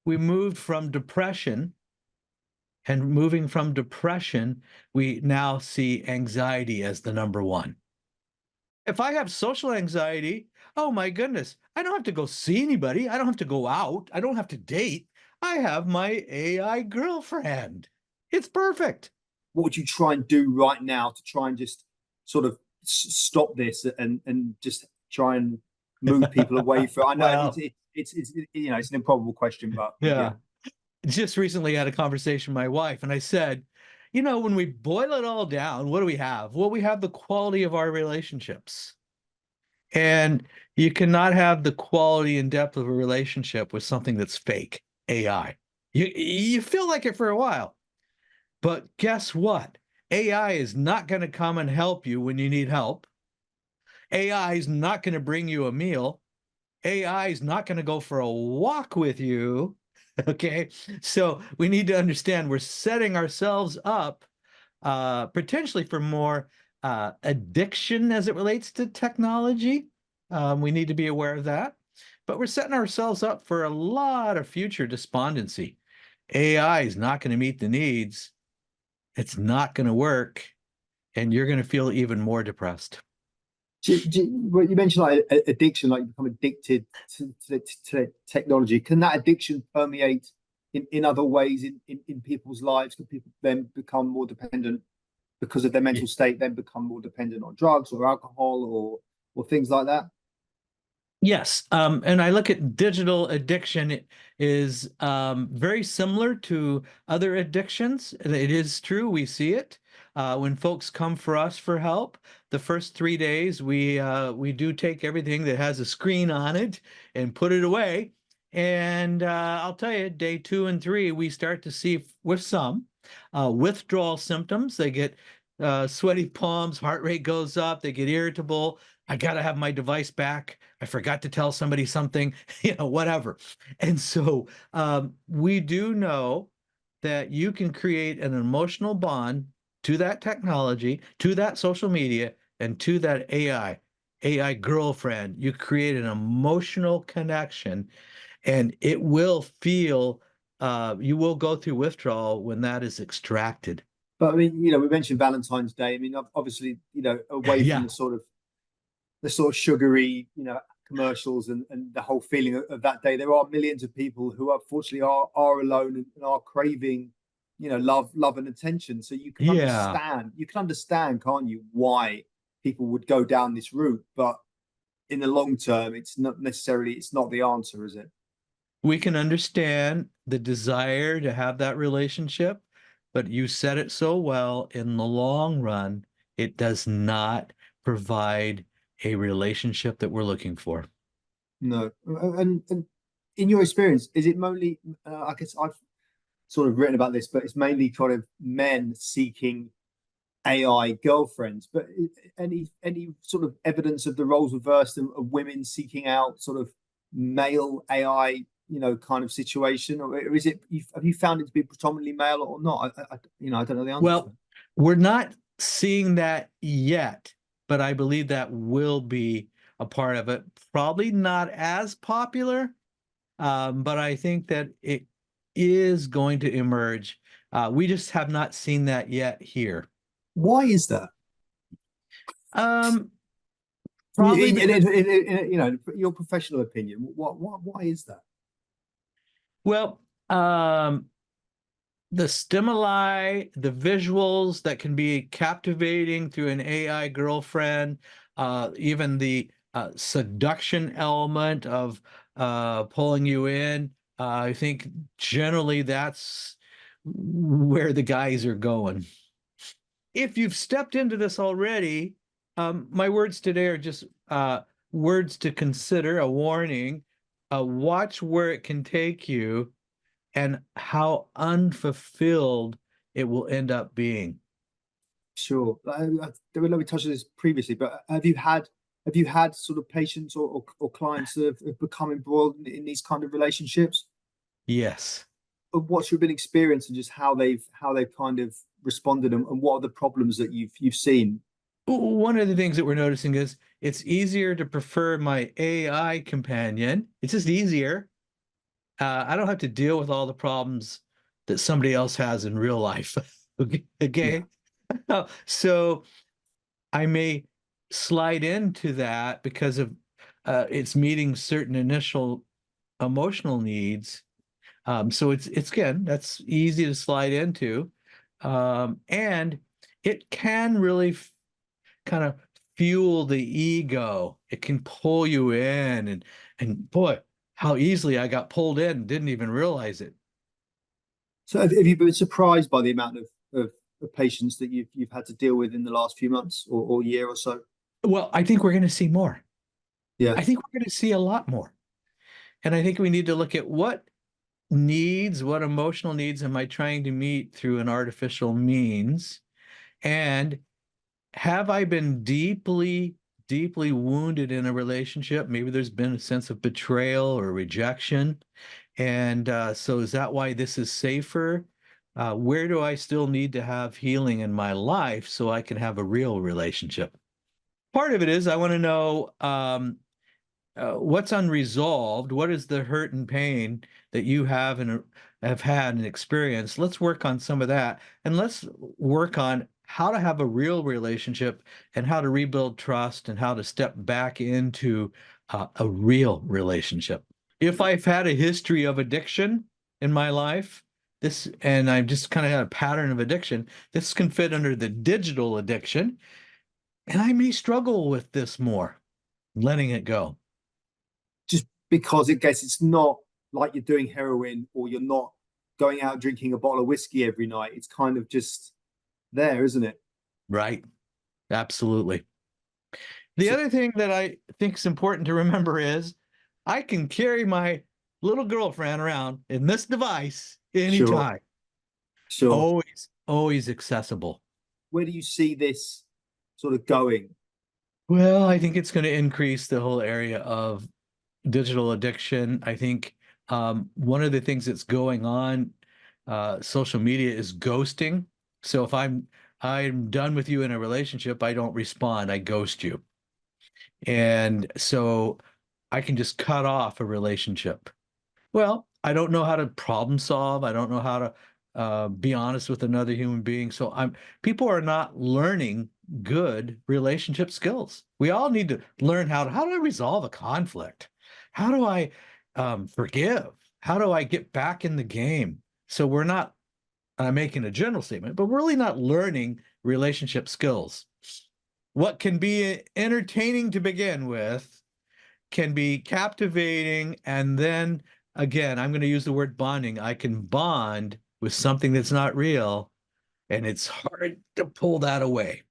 we moved from depression, and moving from depression, we now see anxiety as the number one. If I have social anxiety, oh my goodness, I don't have to go see anybody. I don't have to go out. I don't have to date. I have my AI girlfriend. It's perfect. What would you try and do right now to try and just sort of stop this and just try and move people away from? I know Well, it's you know, it's an improbable question, but yeah. yeah. Just recently had a conversation with my wife, and I said, when we boil it all down, what do we have? Well, we have the quality of our relationships. And you cannot have the quality and depth of a relationship with something that's fake, AI. You feel like it for a while, but guess what? AI is not going to come and help you when you need help. AI is not going to bring you a meal. AI is not going to go for a walk with you. Okay. So we need to understand we're setting ourselves up potentially for more addiction as it relates to technology. We need to be aware of that. But we're setting ourselves up for a lot of future despondency. AI is not going to meet the needs. It's not going to work. And you're going to feel even more depressed. Well, you mentioned like addiction, like you become addicted to technology. Can that addiction permeate in other ways in people's lives? Can people then become more dependent because of their mental state, then become more dependent on drugs or alcohol or things like that? Yes, and I look at digital addiction is very similar to other addictions. It is true, we see it. When folks come for us for help, the first 3 days we do take everything that has a screen on it and put it away. And I'll tell you, day 2 and 3, we start to see with some withdrawal symptoms. They get sweaty palms, heart rate goes up, they get irritable. I got to have my device back. I forgot to tell somebody something, whatever. And so we do know that you can create an emotional bond to that technology, to that social media, and to that AI girlfriend. You create an emotional connection, and it will feel, you will go through withdrawal when that is extracted. But I mean, you know, we mentioned Valentine's Day. I mean, obviously, you know, away from Yeah. the sort of sugary, you know, commercials and the whole feeling of that day, there are millions of people who unfortunately are alone and are craving, you know, love and attention. So Yeah. you can understand, can't you, why people would go down this route? But in the long term, it's not the answer, is it? We can understand the desire to have that relationship, but you said it so well. In the long run, it does not provide a relationship that we're looking for. No. And in your experience, is it mainly? I guess I've sort of written about this, but it's mainly kind of men seeking AI girlfriends. But any sort of evidence of the roles reversed of women seeking out sort of male AI, you know, kind of situation, or is it? Have you found it to be predominantly male or not? You know, I don't know the answer to Well, we're not seeing that yet, but I believe that will be a part of it. Probably not as popular, but I think that it is going to emerge. We just have not seen that yet here. why is that? Um, Probably because, You know, your professional opinion. Why is that? well, the stimuli, the visuals that can be captivating through an AI girlfriend, even the seduction element of pulling you in. I think generally that's where the guys are going. If you've stepped into this already, my words today are just words to consider, a warning. Watch where it can take you and how unfulfilled it will end up being. Sure. We touched on this previously, but have you had sort of patients or clients that have become embroiled in these kind of relationships? Yes. What's your been experience and just how they've kind of responded and what are the problems that you've seen? One of the things that we're noticing is it's easier to prefer my AI companion. It's just easier. I don't have to deal with all the problems that somebody else has in real life. Okay. Yeah. Okay. So I may slide into that because of it's meeting certain initial emotional needs. So it's again, that's easy to slide into. And it can really kind of fuel the ego. It can pull you in and boy, how easily I got pulled in, and didn't even realize it. So have you been surprised by the amount of patients that you've had to deal with in the last few months or year or so? Well, I think we're going to see more. Yeah, I think we're going to see a lot more. And I think we need to look at what needs, what emotional needs am I trying to meet through an artificial means? And have I been deeply, deeply wounded in a relationship? Maybe there's been a sense of betrayal or rejection. And so is that why this is safer? Where do I still need to have healing in my life so I can have a real relationship? Part of it is I want to know what's unresolved. What is the hurt and pain that you have and have had and experienced? Let's work on some of that, and let's work on how to have a real relationship and how to rebuild trust and how to step back into a real relationship. If I've had a history of addiction in my life, this and I've just kind of had a pattern of addiction, this can fit under the digital addiction, and I may struggle with this more, letting it go. just because it gets it's not like you're doing heroin or you're not going out drinking a bottle of whiskey every night. It's kind of just there, isn't it? Right. Absolutely. The So, other thing that I think is important to remember is I can carry my little girlfriend around in this device sure, anytime. sure. Always, always accessible. Where do you see this sort of going? Well, I think it's going to increase the whole area of digital addiction. I think one of the things that's going on, social media is ghosting. So if I'm done with you in a relationship, I don't respond, I ghost you. And so I can just cut off a relationship. Well, I don't know how to problem solve. I don't know how to be honest with another human being. So people are not learning good relationship skills. We all need to learn how do I resolve a conflict? How do I forgive? How do I get back in the game? So we're not making a general statement, but we're really not learning relationship skills. What can be entertaining to begin with can be captivating. And then again, I'm going to use the word bonding. I can bond with something that's not real, and it's hard to pull that away.